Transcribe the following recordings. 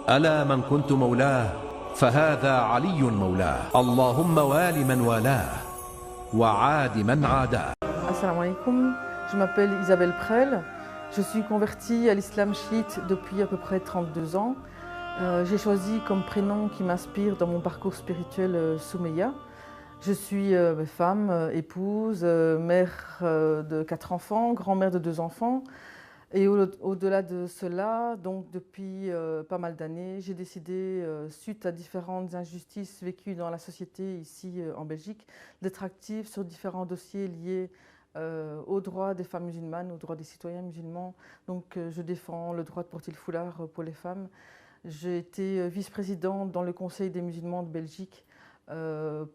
ألا من كنت مولاه فهذا علي مولاه اللهم وال من والاه وعاد من عاداه. Assalamu alaikum, je m'appelle Isabelle Prel, je suis convertie à l'islam chiite depuis à peu près 32 ans. J'ai choisi comme prénom qui m'inspire dans mon parcours spirituel Soumeya. Je suis femme, épouse, mère de 4 enfants, grand-mère de 2 enfants. Et au-delà de cela, donc depuis pas mal d'années, j'ai décidé, suite à différentes injustices vécues dans la société ici en Belgique, d'être active sur différents dossiers liés aux droits des femmes musulmanes, aux droits des citoyens musulmans. Donc je défends le droit de porter le foulard pour les femmes. J'ai été vice-présidente dans le Conseil des musulmans de Belgique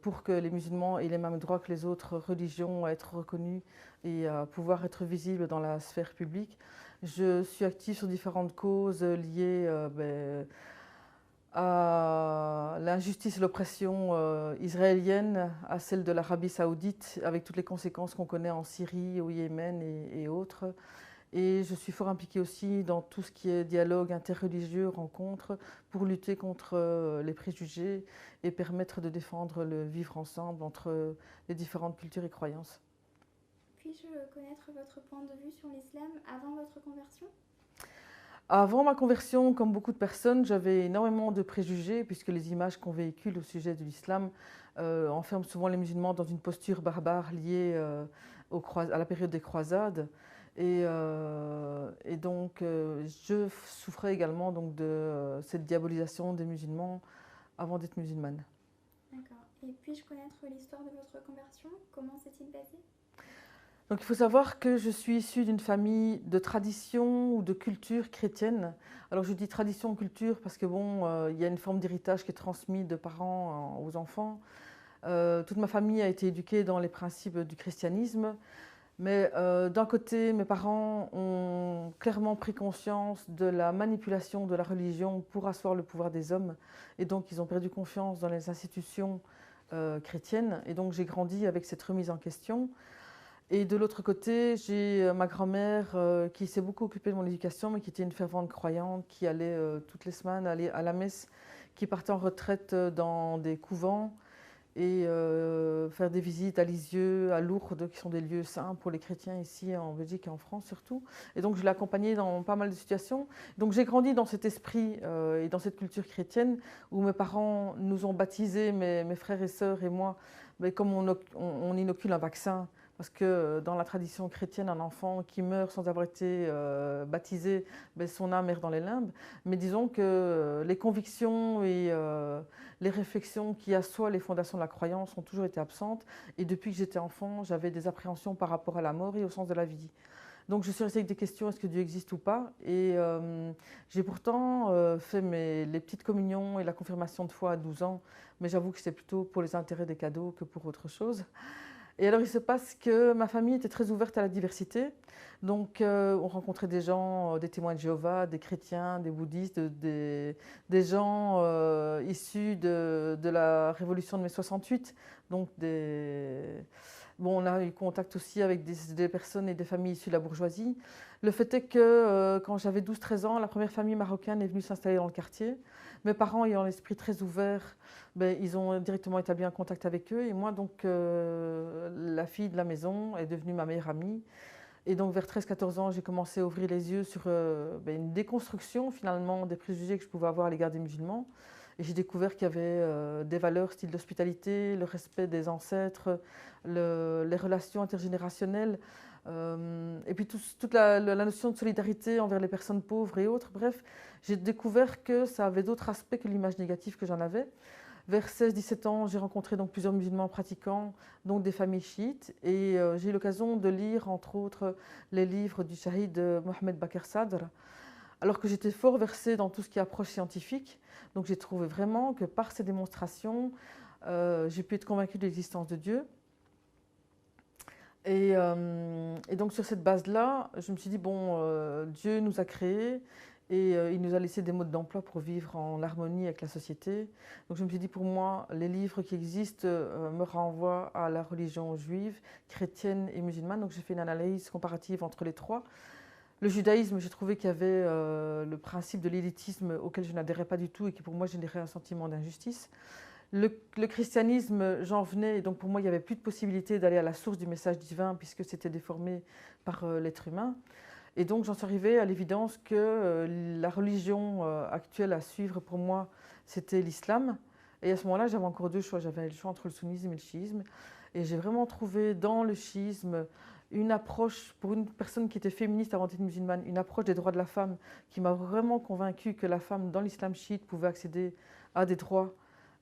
pour que les musulmans aient les mêmes droits que les autres religions à être reconnus et à pouvoir être visibles dans la sphère publique. Je suis active sur différentes causes liées à l'injustice et l'oppression israélienne, à celle de l'Arabie saoudite, avec toutes les conséquences qu'on connaît en Syrie, au Yémen et autres. Et je suis fort impliquée aussi dans tout ce qui est dialogue interreligieux, rencontres, pour lutter contre les préjugés et permettre de défendre le vivre ensemble entre les différentes cultures et croyances. Puis-je connaître votre point de vue sur l'islam avant votre conversion ? Avant ma conversion, comme beaucoup de personnes, j'avais énormément de préjugés puisque les images qu'on véhicule au sujet de l'islam enferment souvent les musulmans dans une posture barbare liée à la période des croisades. Et donc, je souffrais également donc, de cette diabolisation des musulmans avant d'être musulmane. D'accord. Et puis-je connaître l'histoire de votre conversion ? Comment s'est-il passé ? Donc, il faut savoir que je suis issue d'une famille de tradition ou de culture chrétienne. Alors, je dis tradition, culture parce que bon, il y a une forme d'héritage qui est transmis de parents aux enfants. Toute ma famille a été éduquée dans les principes du christianisme. Mais d'un côté, mes parents ont clairement pris conscience de la manipulation de la religion pour asseoir le pouvoir des hommes. Et donc, ils ont perdu confiance dans les institutions chrétiennes. Et donc, j'ai grandi avec cette remise en question. Et de l'autre côté, j'ai ma grand-mère qui s'est beaucoup occupée de mon éducation, mais qui était une fervente croyante, qui allait toutes les semaines aller à la messe, qui partait en retraite dans des couvents et faire des visites à Lisieux, à Lourdes, qui sont des lieux saints pour les chrétiens ici en Belgique et en France surtout. Et donc je l'ai accompagnée dans pas mal de situations. Donc j'ai grandi dans cet esprit et dans cette culture chrétienne où mes parents nous ont baptisés, mes frères et sœurs et moi, mais comme on inocule un vaccin. Parce que dans la tradition chrétienne, un enfant qui meurt sans avoir été baptisé, son âme erre dans les limbes. Mais disons que les convictions et les réflexions qui assoient les fondations de la croyance ont toujours été absentes. Et depuis que j'étais enfant, j'avais des appréhensions par rapport à la mort et au sens de la vie. Donc je suis restée avec des questions, est-ce que Dieu existe ou pas ? Et j'ai pourtant fait les petites communions et la confirmation de foi à 12 ans. Mais j'avoue que c'était plutôt pour les intérêts des cadeaux que pour autre chose. Et alors, il se passe que ma famille était très ouverte à la diversité. Donc, on rencontrait des gens, des témoins de Jéhovah, des chrétiens, des bouddhistes, des gens issus de la révolution de mai 68. Donc, on a eu contact aussi avec des personnes et des familles issues de la bourgeoisie. Le fait est que quand j'avais 12-13 ans, la première famille marocaine est venue s'installer dans le quartier. Mes parents ayant l'esprit très ouvert, ils ont directement établi un contact avec eux. Et moi, donc, la fille de la maison est devenue ma meilleure amie. Et donc, vers 13-14 ans, j'ai commencé à ouvrir les yeux sur une déconstruction, finalement, des préjugés que je pouvais avoir à l'égard des musulmans. Et j'ai découvert qu'il y avait des valeurs, style d'hospitalité, le respect des ancêtres, les relations intergénérationnelles, et puis toute la notion de solidarité envers les personnes pauvres et autres. Bref, j'ai découvert que ça avait d'autres aspects que l'image négative que j'en avais. Vers 16-17 ans, j'ai rencontré donc plusieurs musulmans pratiquants, donc des familles chiites, et j'ai eu l'occasion de lire, entre autres, les livres du shahid Mohamed Bakr Sadr, alors que j'étais fort versée dans tout ce qui est approche scientifique. Donc j'ai trouvé vraiment que par ces démonstrations, j'ai pu être convaincue de l'existence de Dieu. Et donc sur cette base-là, je me suis dit, Dieu nous a créés et il nous a laissé des modes d'emploi pour vivre en harmonie avec la société. Donc je me suis dit, pour moi, les livres qui existent me renvoient à la religion juive, chrétienne et musulmane. Donc j'ai fait une analyse comparative entre les trois. Le judaïsme, j'ai trouvé qu'il y avait le principe de l'élitisme auquel je n'adhérais pas du tout et qui pour moi générait un sentiment d'injustice. Le christianisme, j'en venais, et donc pour moi il n'y avait plus de possibilité d'aller à la source du message divin puisque c'était déformé par l'être humain. Et donc j'en suis arrivée à l'évidence que la religion actuelle à suivre pour moi, c'était l'islam. Et à ce moment-là, j'avais encore deux choix. J'avais le choix entre le sunnisme et le chiisme. Et j'ai vraiment trouvé dans le chiisme une approche, pour une personne qui était féministe avant d'être musulmane, une approche des droits de la femme qui m'a vraiment convaincue que la femme dans l'islam chiite pouvait accéder à des droits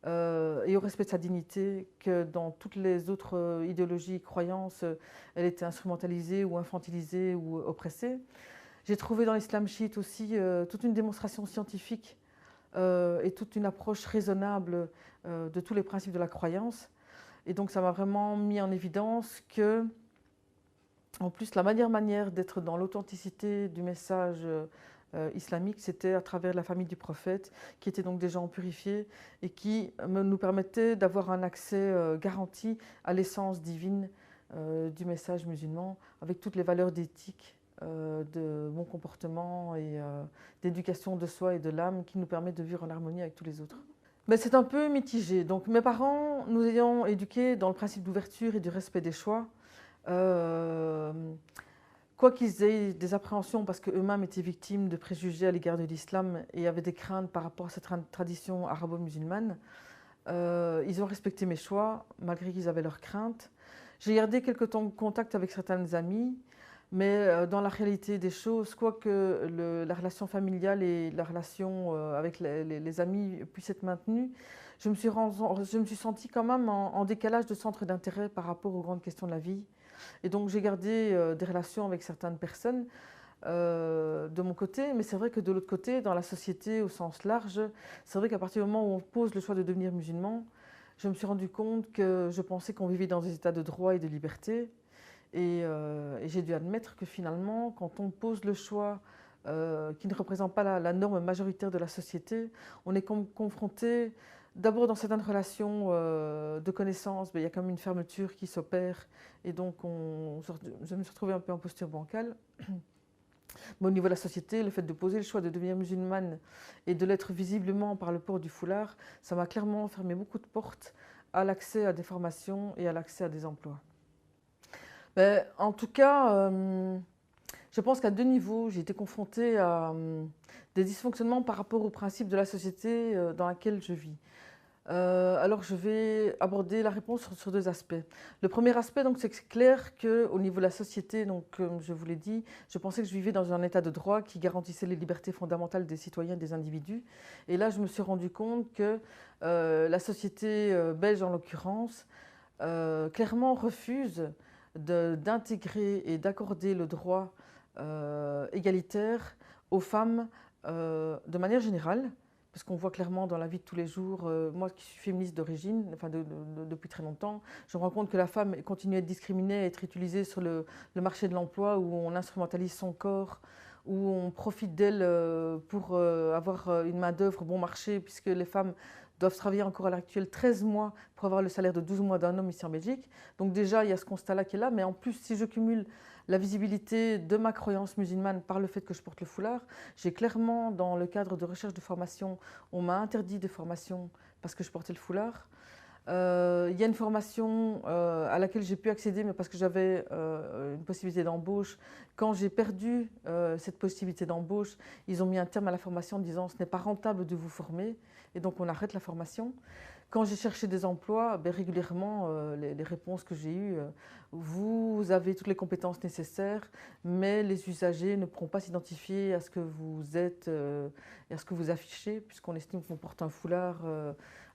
et au respect de sa dignité, que dans toutes les autres idéologies, croyances, elle était instrumentalisée ou infantilisée ou oppressée. J'ai trouvé dans l'islam chiite aussi toute une démonstration scientifique et toute une approche raisonnable de tous les principes de la croyance. Et donc ça m'a vraiment mis en évidence que, en plus, la manière d'être dans l'authenticité du message islamique, c'était à travers la famille du prophète, qui étaient donc des gens purifiés et qui nous permettaient d'avoir un accès garanti à l'essence divine du message musulman, avec toutes les valeurs d'éthique, de bon comportement et d'éducation de soi et de l'âme qui nous permettent de vivre en harmonie avec tous les autres. Mais c'est un peu mitigé. Donc mes parents nous ayant éduqués dans le principe d'ouverture et du respect des choix, quoi qu'ils aient des appréhensions parce qu'eux-mêmes étaient victimes de préjugés à l'égard de l'islam et avaient des craintes par rapport à cette tradition arabo-musulmane, ils ont respecté mes choix malgré qu'ils avaient leurs craintes. J'ai gardé quelques temps de contact avec certaines amies, mais dans la réalité des choses, quoique la relation familiale et la relation avec les amis puissent être maintenues, je me suis sentie quand même en décalage de centre d'intérêt par rapport aux grandes questions de la vie. Et donc j'ai gardé des relations avec certaines personnes de mon côté, mais c'est vrai que de l'autre côté, dans la société au sens large, c'est vrai qu'à partir du moment où on pose le choix de devenir musulman, je me suis rendu compte que je pensais qu'on vivait dans des états de droit et de liberté. Et j'ai dû admettre que finalement, quand on pose le choix qui ne représente pas la norme majoritaire de la société, on est confronté d'abord dans certaines relations de connaissances, il y a quand même une fermeture qui s'opère et donc je me suis retrouvée un peu en posture bancale. Mais au niveau de la société, le fait de poser le choix de devenir musulmane et de l'être visiblement par le port du foulard, ça m'a clairement fermé beaucoup de portes à l'accès à des formations et à l'accès à des emplois. Mais en tout cas, je pense qu'à deux niveaux, j'ai été confrontée à des dysfonctionnements par rapport aux principes de la société dans laquelle je vis. Alors je vais aborder la réponse sur deux aspects. Le premier aspect, donc, c'est que c'est clair qu'au niveau de la société, donc, comme je vous l'ai dit, je pensais que je vivais dans un état de droit qui garantissait les libertés fondamentales des citoyens et des individus. Et là, je me suis rendu compte que la société belge, en l'occurrence, clairement refuse d'intégrer et d'accorder le droit égalitaire aux femmes de manière générale. Parce qu'on voit clairement dans la vie de tous les jours, moi qui suis féministe d'origine, enfin depuis très longtemps, je me rends compte que la femme continue à être discriminée, à être utilisée sur le marché de l'emploi où on instrumentalise son corps, où on profite d'elle pour avoir une main-d'œuvre bon marché, puisque les femmes doivent travailler encore à l'heure actuelle 13 mois pour avoir le salaire de 12 mois d'un homme ici en Belgique. Donc déjà, il y a ce constat-là qui est là, mais en plus, si je cumule la visibilité de ma croyance musulmane par le fait que je porte le foulard, j'ai clairement, dans le cadre de recherche de formation, on m'a interdit des formations parce que je portais le foulard. Il y a une formation à laquelle j'ai pu accéder, mais parce que j'avais une possibilité d'embauche. Quand j'ai perdu cette possibilité d'embauche, ils ont mis un terme à la formation en disant « ce n'est pas rentable de vous former » et donc on arrête la formation. Quand j'ai cherché des emplois, régulièrement, les réponses que j'ai eues, vous avez toutes les compétences nécessaires, mais les usagers ne pourront pas s'identifier à ce que vous êtes et à ce que vous affichez, puisqu'on estime qu'on porte un foulard,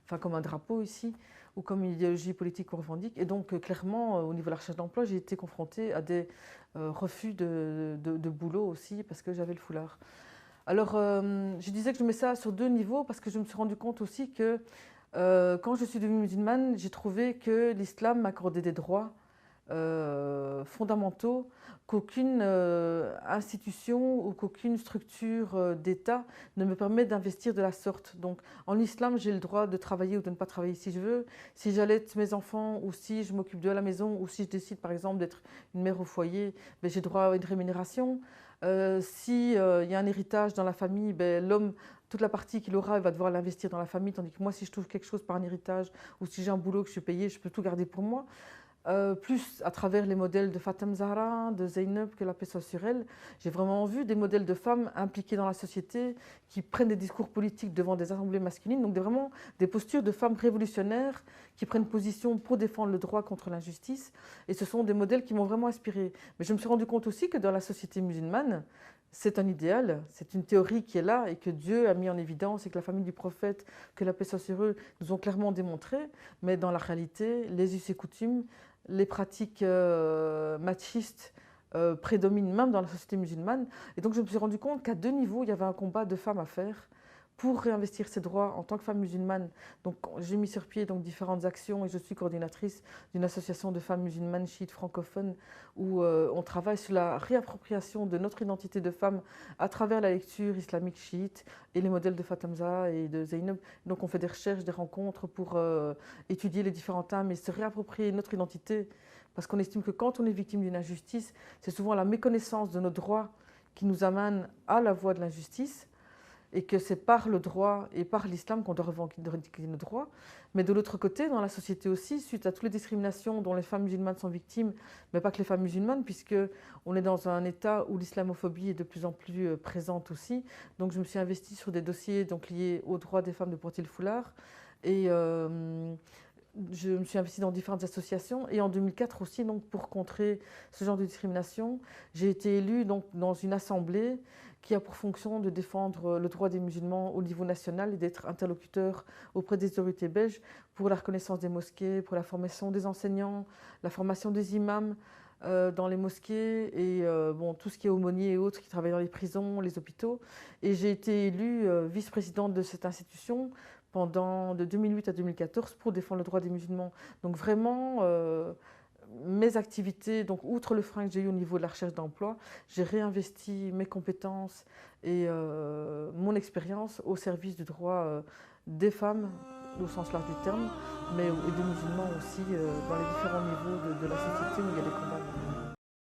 enfin comme un drapeau ici, ou comme une idéologie politique qu'on revendique. Et donc, clairement, au niveau de la recherche d'emploi, j'ai été confrontée à des refus de boulot aussi, parce que j'avais le foulard. Alors, je disais que je mets ça sur deux niveaux, parce que je me suis rendu compte aussi que quand je suis devenue musulmane, j'ai trouvé que l'islam m'accordait des droits fondamentaux qu'aucune institution ou qu'aucune structure d'État ne me permet d'investir de la sorte. Donc en islam, j'ai le droit de travailler ou de ne pas travailler si je veux. Si j'allaite mes enfants ou si je m'occupe d'eux à la maison ou si je décide par exemple d'être une mère au foyer, ben, j'ai droit à une rémunération. Si y a un héritage dans la famille, ben, l'homme, toute la partie qu'il aura, il va devoir l'investir dans la famille, tandis que moi, si je touche quelque chose par un héritage ou si j'ai un boulot que je suis payée, je peux tout garder pour moi. Plus à travers les modèles de Fatem Zahra, de Zeynep, que la paix soit sur elle, j'ai vraiment vu des modèles de femmes impliquées dans la société, qui prennent des discours politiques devant des assemblées masculines, donc vraiment des postures de femmes révolutionnaires qui prennent position pour défendre le droit contre l'injustice. Et ce sont des modèles qui m'ont vraiment inspirée. Mais je me suis rendu compte aussi que dans la société musulmane, c'est un idéal, c'est une théorie qui est là et que Dieu a mis en évidence et que la famille du prophète, que la paix soit sur eux, nous ont clairement démontré. Mais dans la réalité, les us et coutumes, les pratiques machistes prédominent même dans la société musulmane. Et donc je me suis rendu compte qu'à deux niveaux, il y avait un combat de femmes à faire pour réinvestir ses droits en tant que femme musulmane. Donc j'ai mis sur pied donc, différentes actions et je suis coordinatrice d'une association de femmes musulmanes chiites francophones où on travaille sur la réappropriation de notre identité de femme à travers la lecture islamique chiite et les modèles de Fatem Zahra et de Zeynep. Donc on fait des recherches, des rencontres pour étudier les différents thèmes et se réapproprier notre identité parce qu'on estime que quand on est victime d'une injustice, c'est souvent la méconnaissance de nos droits qui nous amène à la voie de l'injustice et que c'est par le droit et par l'islam qu'on doit revendiquer nos droits. Mais de l'autre côté, dans la société aussi, suite à toutes les discriminations dont les femmes musulmanes sont victimes, mais pas que les femmes musulmanes, puisqu'on est dans un état où l'islamophobie est de plus en plus présente aussi. Donc je me suis investie sur des dossiers donc, liés aux droits des femmes de porter le foulard. Et je me suis investie dans différentes associations. Et en 2004 aussi, donc, pour contrer ce genre de discrimination, j'ai été élue donc, dans une assemblée qui a pour fonction de défendre le droit des musulmans au niveau national et d'être interlocuteur auprès des autorités belges pour la reconnaissance des mosquées, pour la formation des enseignants, la formation des imams dans les mosquées et bon, tout ce qui est aumôniers et autres qui travaillent dans les prisons, les hôpitaux. Et j'ai été élue vice-présidente de cette institution de 2008 à 2014 pour défendre le droit des musulmans. Donc vraiment, mes activités, donc outre le frein que j'ai eu au niveau de la recherche d'emploi, j'ai réinvesti mes compétences et mon expérience au service du droit des femmes, au sens large du terme, mais et des musulmans aussi, dans les différents niveaux de la société où il y a des combats.